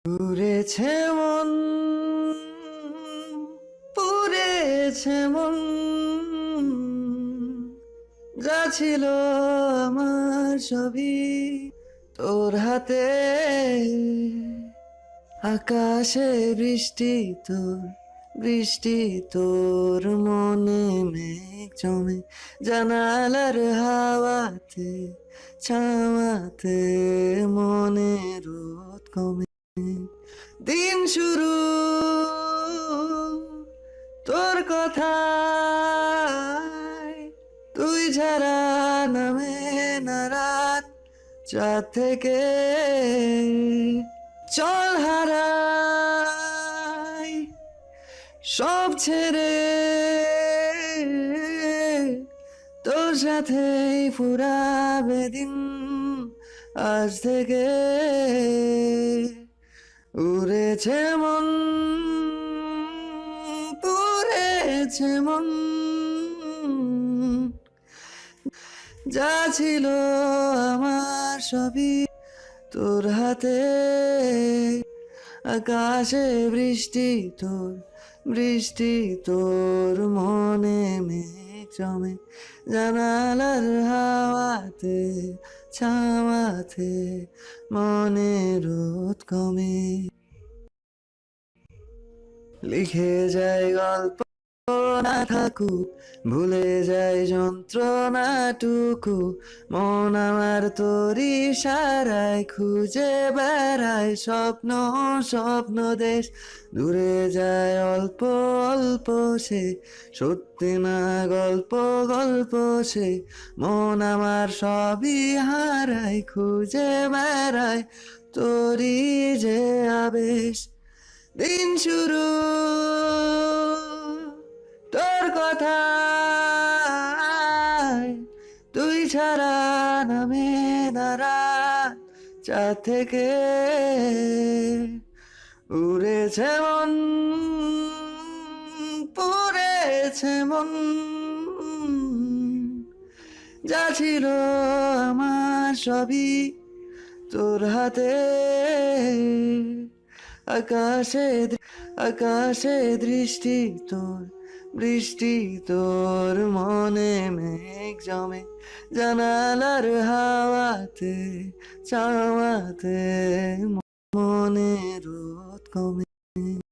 পুড়েছে মন, পুড়েছে মন, যা ছিল আমার সবই তোর হাতে। আকাশে বৃষ্টি তোর, বৃষ্টি তোর মনে মেঘ জমে, জানালার হাওয়াতে ছাওয়াতে মনে রোদ কমে। দিন শুরু তোর কথায়, তুই ছাড়া নামে না রাত চাঁদ থেকে। চল হারাই সব ছেড়ে, তোর সাথেই ফুরাবে দিন আজ থেকে। উড়েছে মন, পুড়েছে মন, যা ছিল আমার সবই তোর হাতে। আকাশে বৃষ্টি তোর, বৃষ্টি তোর মনে মেঘ জমে, জানালার হাওয়াতে ছাওয়াতে মনে রোদ কমে। লিখে যায় গল্প না থাকুক, ভুলে যায় যন্ত্রণাটুকু, মন আমার তোরই সারায় খুঁজে বেড়ায় স্বপ্ন স্বপ্ন দেশ। দূরে যায় অল্প অল্প সে, সত্যি না গল্প গল্প সে, মন আমার সবই হারায় খুঁজে বেড়ায় তোরই যে আবেশ। দিন শুরু তোর কথায়, তুই ছাড়া নামে না রাত চাঁদ থেকে। উড়েছে মন, পুড়েছে মন, যা ছিল আমার সবই তোর হাতে। আকাশে আকাশে দৃষ্টি তোর, বৃষ্টি তোর মনে মেঘ জমে, জানালার হাওয়াতে ছাওয়াতে মনে রোদ কমে।